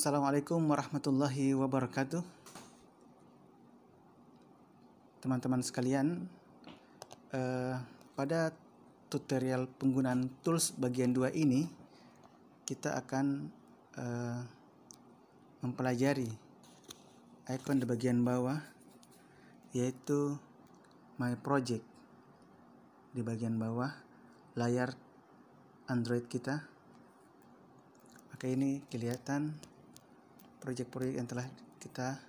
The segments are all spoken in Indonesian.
Assalamualaikum warahmatullahi wabarakatuh. Teman-teman sekalian, pada tutorial penggunaan tools bagian 2 ini kita akan mempelajari icon di bagian bawah, yaitu My Project di bagian bawah layar Android kita. Maka ini kelihatan proyek-proyek yang telah kita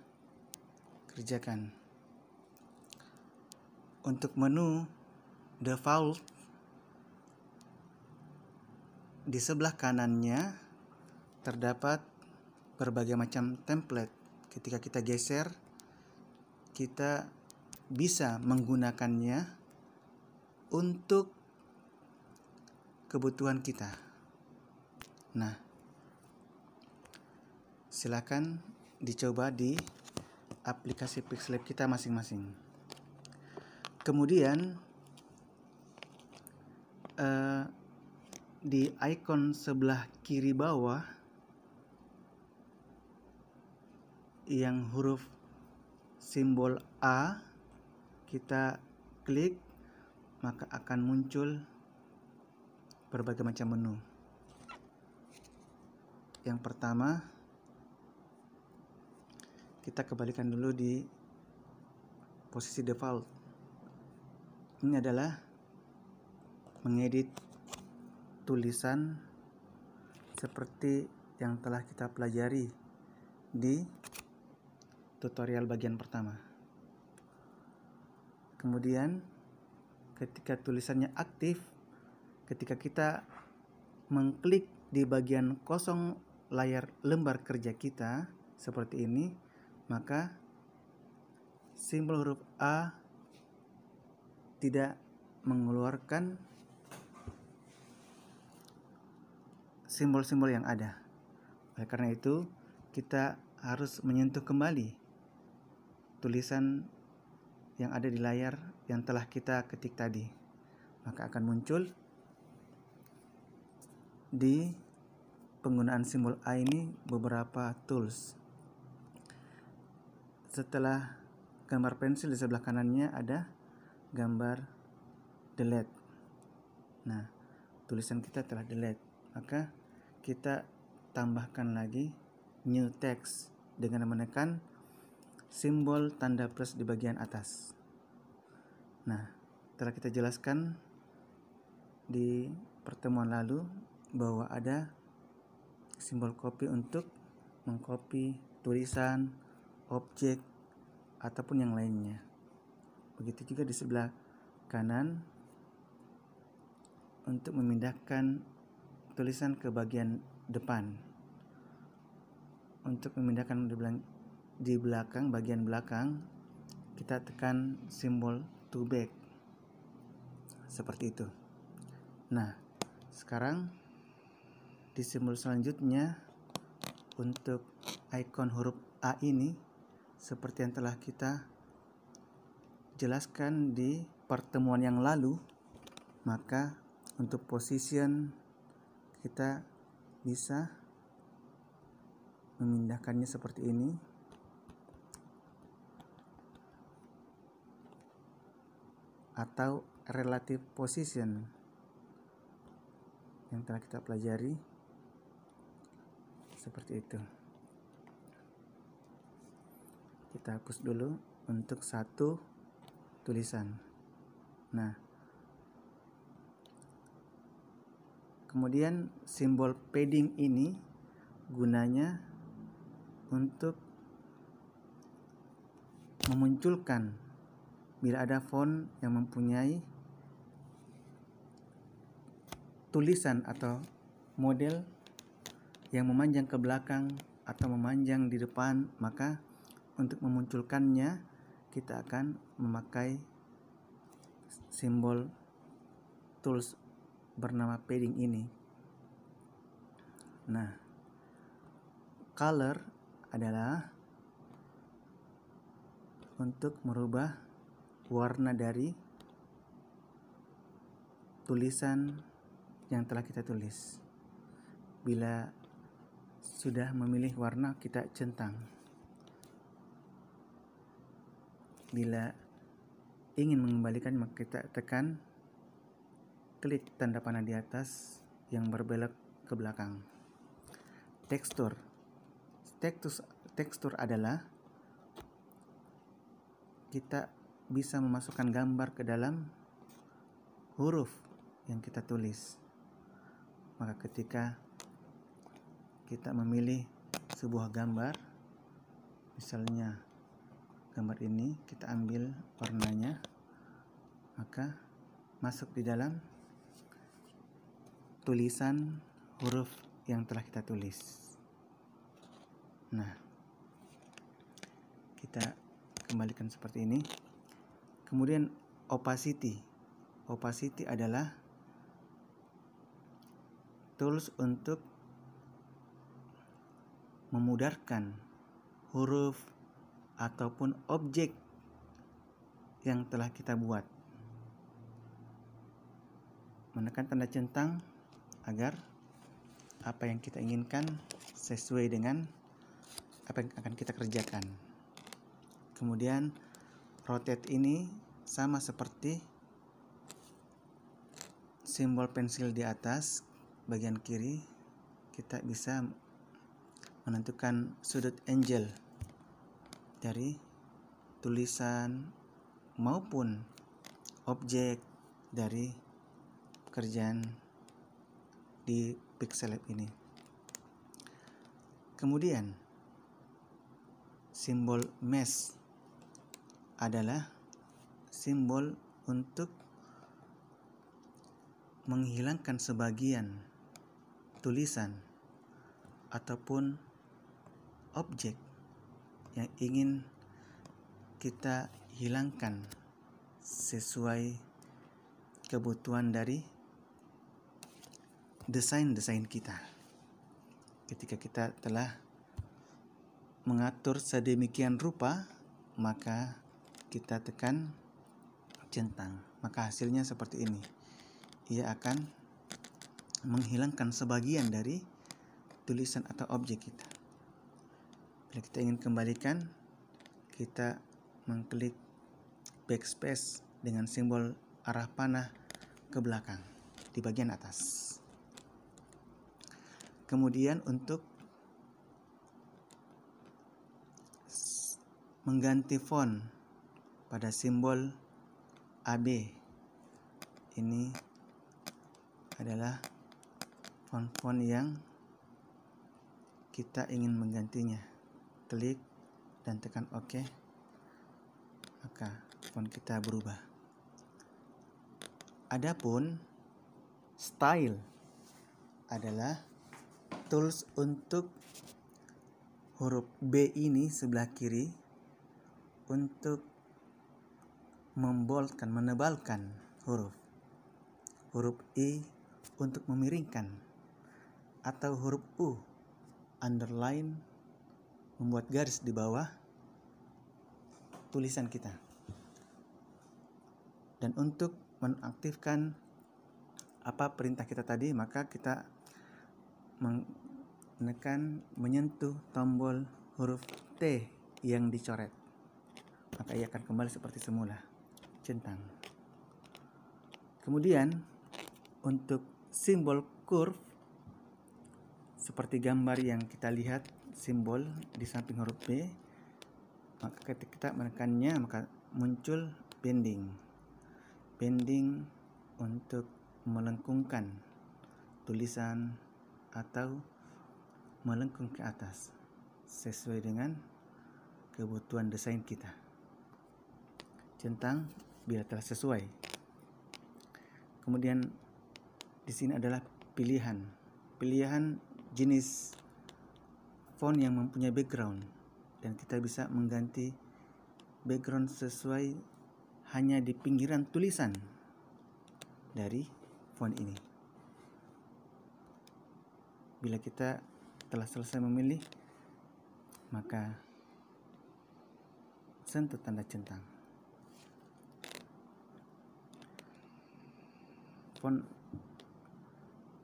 kerjakan. Untuk menu default, di sebelah kanannya terdapat berbagai macam template. Ketika kita geser, kita bisa menggunakannya untuk kebutuhan kita. Nah, silakan dicoba di aplikasi Pixlab kita masing-masing. Kemudian di icon sebelah kiri bawah yang huruf simbol A, kita klik, maka akan muncul berbagai macam menu. Yang pertama, kita kembalikan dulu di posisi default. Ini adalah mengedit tulisan seperti yang telah kita pelajari di tutorial bagian pertama. Kemudian ketika tulisannya aktif, ketika kita mengklik di bagian kosong layar lembar kerja kita seperti ini, maka simbol huruf A tidak mengeluarkan simbol-simbol yang ada. Oleh karena itu, kita harus menyentuh kembali tulisan yang ada di layar yang telah kita ketik tadi. Maka akan muncul di penggunaan simbol A ini beberapa tools. Setelah gambar pensil, di sebelah kanannya ada gambar delete. Nah, tulisan kita telah delete, maka kita tambahkan lagi new text dengan menekan simbol tanda plus di bagian atas. Nah, telah kita jelaskan di pertemuan lalu bahwa ada simbol copy untuk mengcopy tulisan, objek, ataupun yang lainnya. Begitu juga di sebelah kanan untuk memindahkan tulisan ke bagian depan. Untuk memindahkan di belakang, bagian belakang, kita tekan simbol to back. Seperti itu. Nah, sekarang di simbol selanjutnya untuk icon huruf A ini, seperti yang telah kita jelaskan di pertemuan yang lalu, maka untuk position kita bisa memindahkannya seperti ini. Atau relative position yang telah kita pelajari seperti itu. Kita hapus dulu untuk satu tulisan. Nah, kemudian simbol padding ini gunanya untuk memunculkan bila ada font yang mempunyai tulisan atau model yang memanjang ke belakang atau memanjang di depan, maka untuk memunculkannya kita akan memakai simbol tools bernama padding ini. Nah, color adalah untuk merubah warna dari tulisan yang telah kita tulis. Bila sudah memilih warna, kita centang. Bila ingin mengembalikan, maka kita tekan klik tanda panah di atas yang berbelok ke belakang. Tekstur adalah kita bisa memasukkan gambar ke dalam huruf yang kita tulis. Maka ketika kita memilih sebuah gambar, misalnya gambar ini, kita ambil warnanya, maka masuk di dalam tulisan huruf yang telah kita tulis. Nah, kita kembalikan seperti ini. Kemudian opacity adalah tools untuk memudarkan huruf ataupun objek yang telah kita buat. Menekan tanda centang agar apa yang kita inginkan sesuai dengan apa yang akan kita kerjakan. Kemudian rotate ini sama seperti simbol pensil di atas bagian kiri, kita bisa menentukan sudut angle dari tulisan maupun objek dari pekerjaan di Pixel Lab ini. Kemudian simbol mesh adalah simbol untuk menghilangkan sebagian tulisan ataupun objek yang ingin kita hilangkan sesuai kebutuhan dari desain kita. Ketika kita telah mengatur sedemikian rupa, maka kita tekan centang, maka hasilnya seperti ini. Ia akan menghilangkan sebagian dari tulisan atau objek kita. Bila kita ingin kembalikan, kita mengklik backspace dengan simbol arah panah ke belakang di bagian atas. Kemudian untuk mengganti font pada simbol AB, ini adalah font-font yang kita ingin menggantinya. Klik dan tekan OK, maka font kita berubah. Adapun style adalah tools untuk huruf B ini sebelah kiri untuk memboldkan, menebalkan huruf. Huruf I untuk memiringkan, atau huruf U underline, membuat garis di bawah tulisan kita. Dan untuk menaktifkan apa perintah kita tadi, maka kita menyentuh tombol huruf T yang dicoret, maka ia akan kembali seperti semula, centang. Kemudian untuk simbol curve, seperti gambar yang kita lihat simbol di samping huruf B, maka ketika kita menekannya maka muncul bending untuk melengkungkan tulisan atau melengkung ke atas sesuai dengan kebutuhan desain kita. Centang bila telah sesuai. Kemudian di sini adalah pilihan jenis font yang mempunyai background, dan kita bisa mengganti background sesuai hanya di pinggiran tulisan dari font ini. Bila kita telah selesai memilih, maka sentuh tanda centang. Font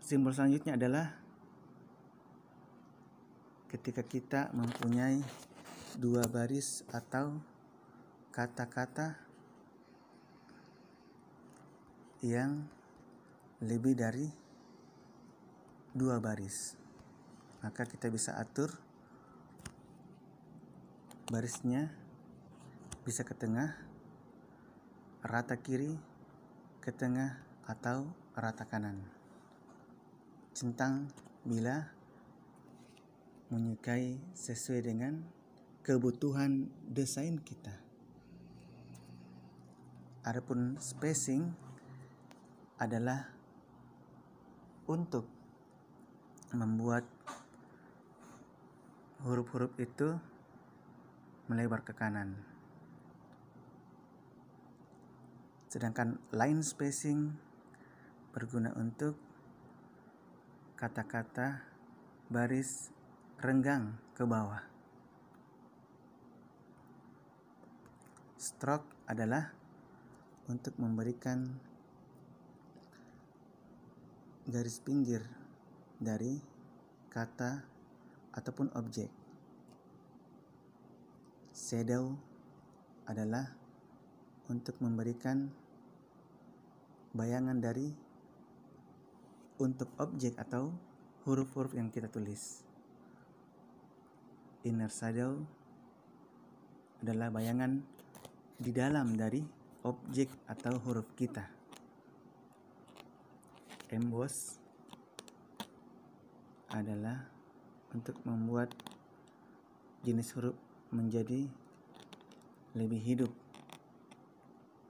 simbol selanjutnya adalah ketika kita mempunyai dua baris atau kata-kata yang lebih dari dua baris, maka kita bisa atur barisnya bisa ke tengah, rata kiri, ke tengah, atau rata kanan. Centang bila menyukai sesuai dengan kebutuhan desain kita. Adapun spacing adalah untuk membuat huruf-huruf itu melebar ke kanan. Sedangkan line spacing berguna untuk kata-kata baris renggang ke bawah. Stroke adalah untuk memberikan garis pinggir dari kata ataupun objek. Shadow adalah untuk memberikan bayangan dari untuk objek atau huruf-huruf yang kita tulis. Inner shadow adalah bayangan di dalam dari objek atau huruf kita. Emboss adalah untuk membuat jenis huruf menjadi lebih hidup.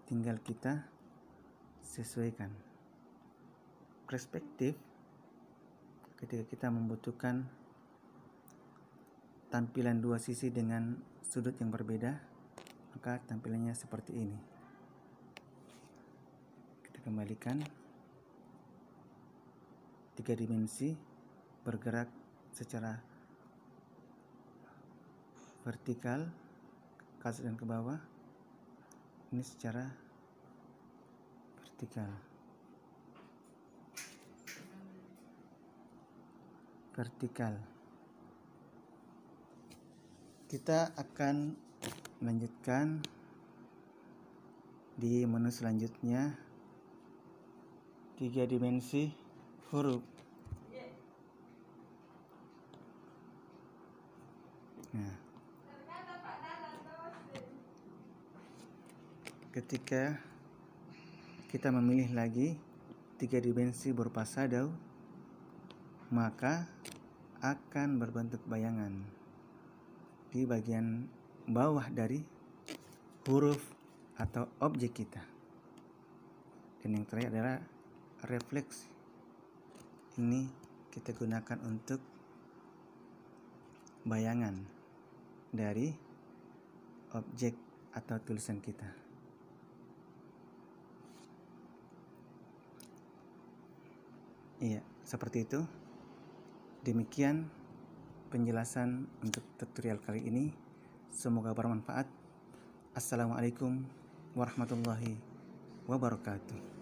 Tinggal kita sesuaikan. Perspektif, ketika kita membutuhkan tampilan dua sisi dengan sudut yang berbeda, maka tampilannya seperti ini. Kita kembalikan. 3 dimensi bergerak secara vertikal ke atas dan ke bawah. Ini secara vertikal. Kita akan melanjutkan di menu selanjutnya, 3 dimensi huruf. Nah, ketika kita memilih lagi 3 dimensi berupa shadow, maka akan berbentuk bayangan di bagian bawah dari huruf atau objek kita. Dan yang terakhir adalah refleksi. Ini kita gunakan untuk bayangan dari objek atau tulisan kita. Iya, seperti itu. Demikian penjelasan untuk tutorial kali ini. Semoga bermanfaat. Assalamualaikum warahmatullahi wabarakatuh.